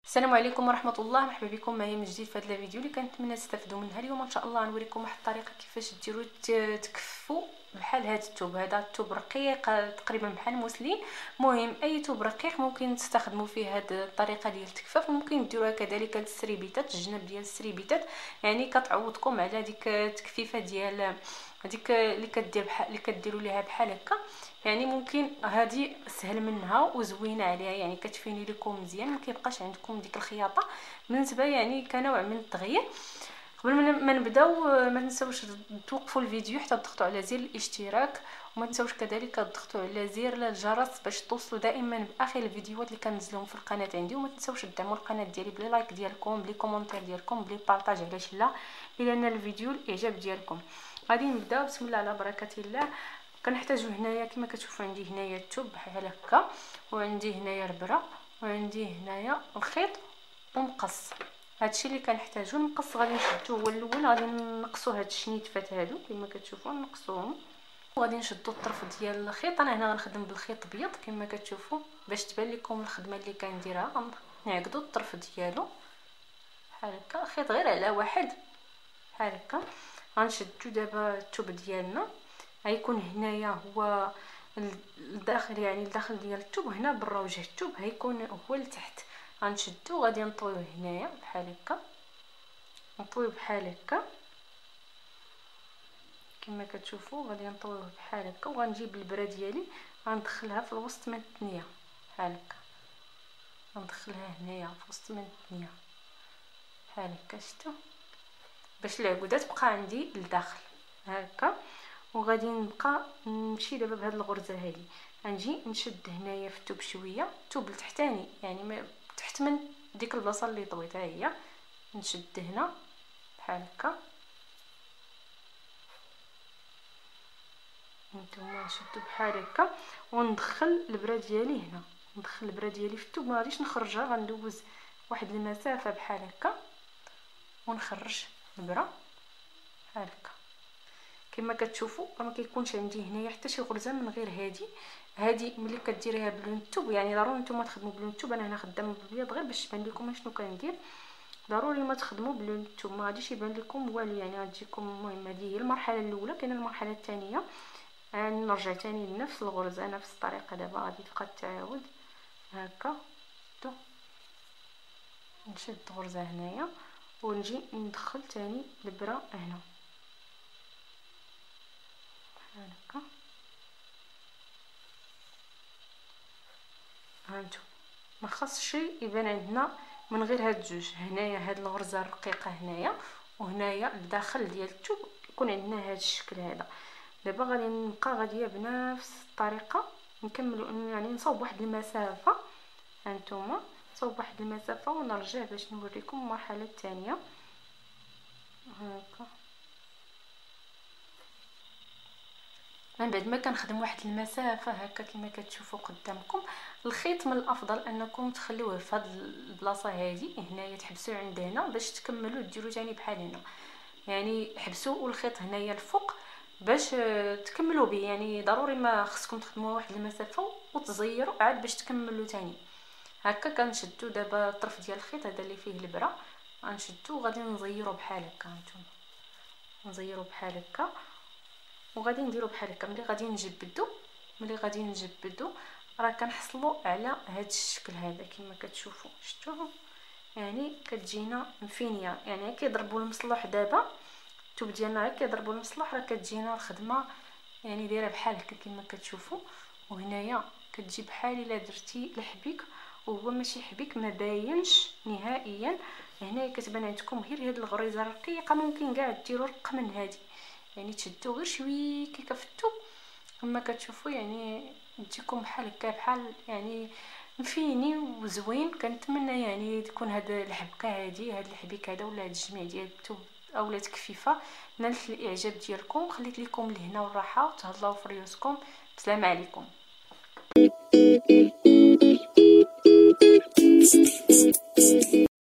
السلام عليكم ورحمه الله. مرحبا بكم معايا من جديد في هذا الفيديو اللي كنتمنى تستافدوا منها. اليوم ان شاء الله غنوريكم واحد الطريقه كيفاش ديروا تكفوا بحال هذا الثوب. هذا الثوب رقيق تقريبا بحال الموسلين. مهم اي ثوب رقيق ممكن تستخدموا فيه هذه الطريقه ديال التكفاف. ممكن ديروها كذلك للسريبيتات، الجناب ديال السريبيتات، يعني كتعوضكم على ديك التكفيفه ديال هذيك اللي كدير بحال اللي كديروا ليها بحال هكا. يعني ممكن هذه سهل منها وزوينه عليها، يعني كتفيني لكم مزيان، ما كيبقاش عندكم ديك الخياطه. بالنسبه يعني كنوع من التغيير، قبل ما نبداو ما تنساوش توقفوا الفيديو حتى تضغطوا على زر الاشتراك، وما تنساوش كذلك تضغطوا على زر الجرس باش توصلوا دائما باخر الفيديوهات اللي كنزلهم في القناه عندي. وما تنساوش تدعموا القناه ديالي بلي لايك ديالكم، بلي كومونتير ديالكم، بلي بارطاج، علاش لا، الى ان الفيديو الاعجاب ديالكم. غادي نبداو بسم الله على بركه الله. كنحتاجو هنايا كما كتشوفوا عندي هنايا الثوب بحال هكا، وعندي هنايا البره، وعندي هنايا الخيط ومقص. هادشي اللي كنحتاجو. المقص غادي نشدو هو الاول، غادي نقصو هاد الشنيتفات هادو كما كتشوفوا نقصوهم، وغادي نشدو الطرف ديال الخيط. انا هنا غنخدم بالخيط ابيض كما كتشوفوا باش تبان لكم الخدمه اللي كنديرها. غنعقدو الطرف ديالو بحال هكا، الخيط غير على واحد بحال هكا. غنشدو دابا الثوب ديالنا، غيكون هنايا هو الداخل، يعني الداخل ديال الثوب هنا برا وجه الثوب غيكون هو لتحت. غنشدو غادي نطويوه هنايا بحال هكا، نطويو بحال هكا كما كتشوفوا. غادي نطويوه بحال هكا، وغنجيب البره ديالي غندخلها في الوسط من الثنيه بحال هكا، غندخلها هنايا في وسط من الثنيه بحال هكا. شفتوا باش العقده تبقى عندي لداخل هكا. وغادي نبقى نمشي دابا بهاد الغرزه هذه، غنجي نشد هنايا في الثوب شويه، الثوب التحتاني يعني تحت من ديك البلاصه اللي طويتها، هي نشد هنا بحال هكا. نتوما نشدو بحال هكا، وندخل البره ديالي هنا، ندخل البره ديالي في الثوب، ما غاديش نخرجها، غندوز واحد المسافه بحال هكا ونخرج البره بحال هكا. كما كتشوفوا ما كيكونش عندي هنايا حتى شي غرزه من غير هذه ملي كديريها بلون الثوب. يعني ضروري نتوما تخدموا بلون الثوب. انا هنا خدامه بالابيض غير باش تبان لكم شنو كندير. ضروري ما تخدموا بلون الثوب، ما غاديش يبان لكم والو، يعني غتجيكم. المهم هذه هي المرحله الاولى. كاينه المرحله الثانيه، نرجع ثاني لنفس الغرزه نفس الطريقه. دابا غادي تبقى تعاود هكا، نشد غرزه هنايا ونجي ندخل ثاني البره هنا بحال هكا. هانتو ما خاصش يبان عندنا من غير هاد الجوج. هنايا هاد الغرزه الرقيقه هنايا، وهنايا الداخل ديال الثوب يكون عندنا هاد الشكل هذا. دابا غادي نبقى غاديه بنفس الطريقه نكملوا، يعني نصاوب واحد المسافه. هانتوما نصاوب واحد المسافه ونرجع باش نوريكم المرحله الثانيه هكا. من بعد ما كنخدم واحد المسافه هكا كما كتشوفوا قدامكم، الخيط من الافضل انكم تخليوه في هاد البلاصه هذه هنايا، تحبسوه عند هنا باش تكملوا ديروا ثاني بحال هنا. يعني حبسوا الخيط هنايا الفوق باش تكملوا به. يعني ضروري ما خصكم تخدموا واحد المسافه وتزيروا عاد باش تكملوا ثاني هكا. كنشدوا دابا الطرف ديال الخيط هذا اللي فيه البره، غنشدوا وغادي نزيروا بحال هكا. هانتوما نزيروا بحال هكا وغادي نديروا بحال هكا. ملي غادي نجبدوا راه كنحصلوا على هذا الشكل هذا كما كتشوفوا. شفتوا يعني كتجينا مفينيه، يعني كيضربوا المصلوح. دابا الثوب ديالنا غير كيضربوا المصلوح راه كتجينا الخدمه يعني دايره بحال هكا كما كتشوفوا. وهنايا كتجي بحال الا درتي الحبيك وهو ماشي حبيك، ما باينش نهائيا. هنايا كتبان عندكم غير هاد الغريزه الرقيقه. ممكن كاع ديروا رق من هذه، يعني تشدوا غير شويه كيكه في الثوب كما كتشوفوا، يعني تجيكم بحال هكا، بحال يعني مفيني وزوين. كنتمنى يعني تكون هاد الحبكه هادي، هاد الحبيك هذا ولا هاد الجميع ديال الثوب اولا تكفيفه نالت الاعجاب ديالكم. خليت لكم الهنا والراحه وتهلاو في ريوسكم. بسلام عليكم.